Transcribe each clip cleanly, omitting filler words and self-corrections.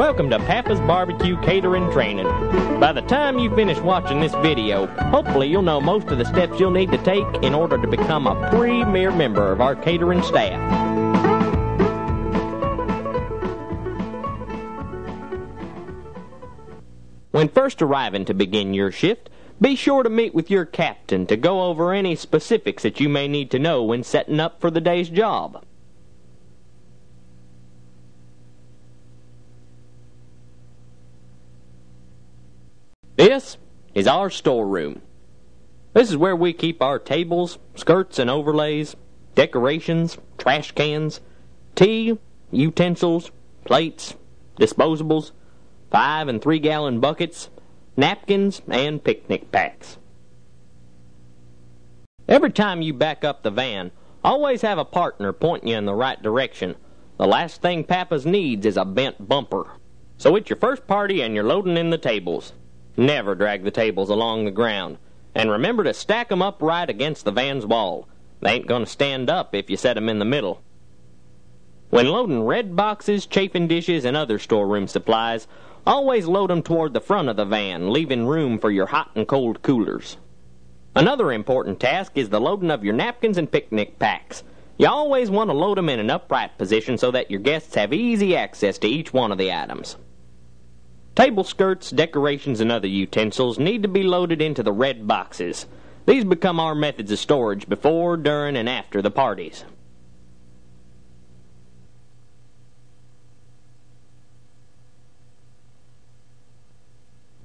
Welcome to Pappas Barbecue Catering Training. By the time you finish watching this video, hopefully you'll know most of the steps you'll need to take in order to become a premier member of our catering staff. When first arriving to begin your shift, be sure to meet with your captain to go over any specifics that you may need to know when setting up for the day's job. This is our storeroom. This is where we keep our tables, skirts and overlays, decorations, trash cans, tea, utensils, plates, disposables, 5 and 3 gallon buckets, napkins, and picnic packs. Every time you back up the van, always have a partner pointing you in the right direction. The last thing Pappas needs is a bent bumper. So it's your first party and you're loading in the tables. Never drag the tables along the ground. And remember to stack them upright against the van's wall. They ain't going to stand up if you set them in the middle. When loading red boxes, chafing dishes, and other storeroom supplies, always load them toward the front of the van, leaving room for your hot and cold coolers. Another important task is the loading of your napkins and picnic packs. You always want to load them in an upright position so that your guests have easy access to each one of the items. Table skirts, decorations, and other utensils need to be loaded into the red boxes. These become our methods of storage before, during, and after the parties.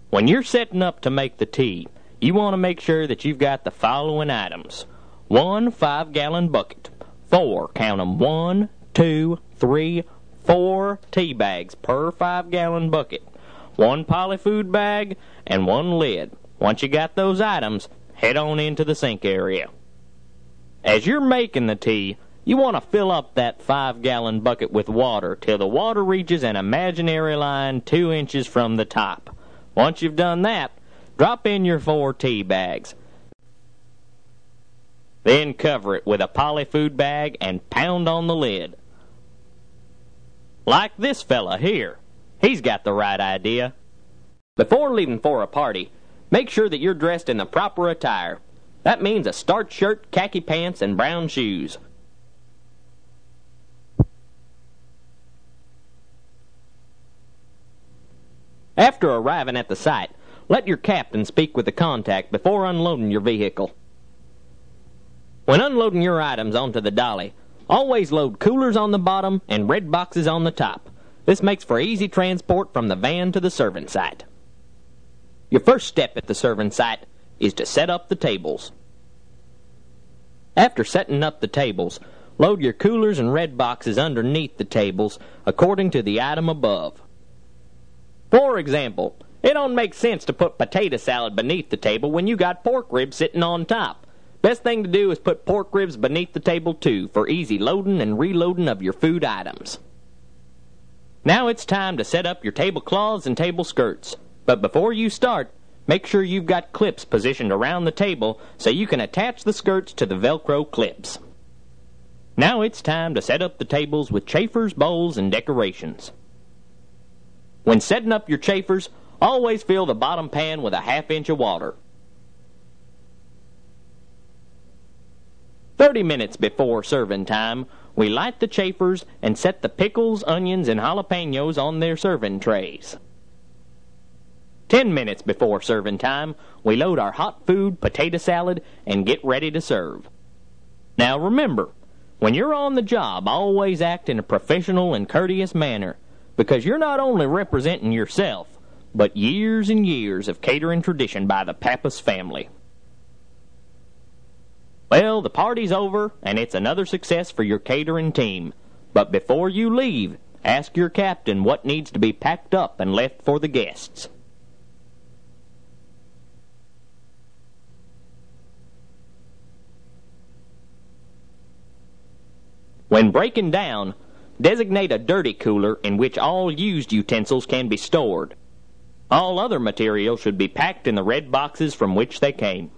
When you're setting up to make the tea, you want to make sure that you've got the following items. 1 5-gallon bucket. 4, count 'em, 1, 2, 3, 4 tea bags per 5-gallon bucket. 1 polyfood bag, and 1 lid. Once you got those items, head on into the sink area. As you're making the tea, you want to fill up that 5-gallon bucket with water till the water reaches an imaginary line 2 inches from the top. Once you've done that, drop in your 4 tea bags. Then cover it with a polyfood bag and pound on the lid. Like this fella here. He's got the right idea. Before leaving for a party, make sure that you're dressed in the proper attire. That means a starched shirt, khaki pants, and brown shoes. After arriving at the site, let your captain speak with the contact before unloading your vehicle. When unloading your items onto the dolly, always load coolers on the bottom and red boxes on the top. This makes for easy transport from the van to the serving site. Your first step at the serving site is to set up the tables. After setting up the tables, load your coolers and red boxes underneath the tables according to the item above. For example, it don't make sense to put potato salad beneath the table when you got pork ribs sitting on top. Best thing to do is put pork ribs beneath the table too for easy loading and reloading of your food items. Now it's time to set up your tablecloths and table skirts. But before you start, make sure you've got clips positioned around the table so you can attach the skirts to the Velcro clips. Now it's time to set up the tables with chafers, bowls, and decorations. When setting up your chafers, always fill the bottom pan with a 1/2 inch of water. 30 minutes before serving time, we light the chafers and set the pickles, onions, and jalapenos on their serving trays. 10 minutes before serving time, we load our hot food, potato salad, and get ready to serve. Now remember, when you're on the job, always act in a professional and courteous manner, because you're not only representing yourself, but years and years of catering tradition by the Pappas family. Well, the party's over, and it's another success for your catering team. But before you leave, ask your captain what needs to be packed up and left for the guests. When breaking down, designate a dirty cooler in which all used utensils can be stored. All other material should be packed in the red boxes from which they came.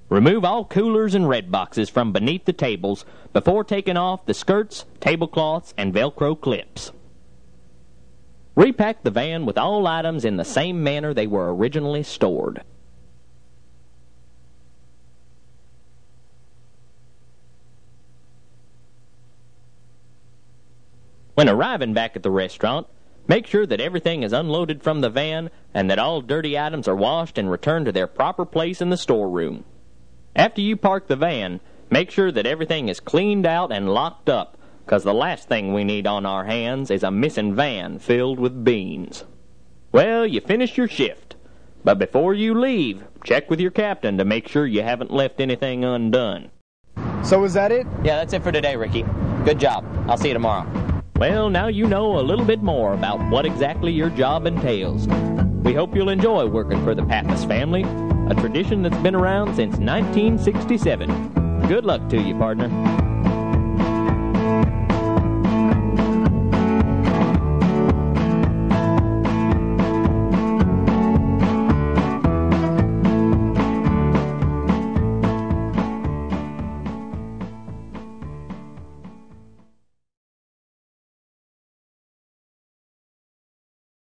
Remove all coolers and red boxes from beneath the tables before taking off the skirts, tablecloths, and Velcro clips. Repack the van with all items in the same manner they were originally stored. When arriving back at the restaurant, make sure that everything is unloaded from the van and that all dirty items are washed and returned to their proper place in the storeroom. After you park the van, make sure that everything is cleaned out and locked up, because the last thing we need on our hands is a missing van filled with beans. Well, you finished your shift, but before you leave, check with your captain to make sure you haven't left anything undone. So is that it? Yeah, that's it for today, Ricky. Good job. I'll see you tomorrow. Well, now you know a little bit more about what exactly your job entails. We hope you'll enjoy working for the Pappas family, a tradition that's been around since 1967. Good luck to you, partner.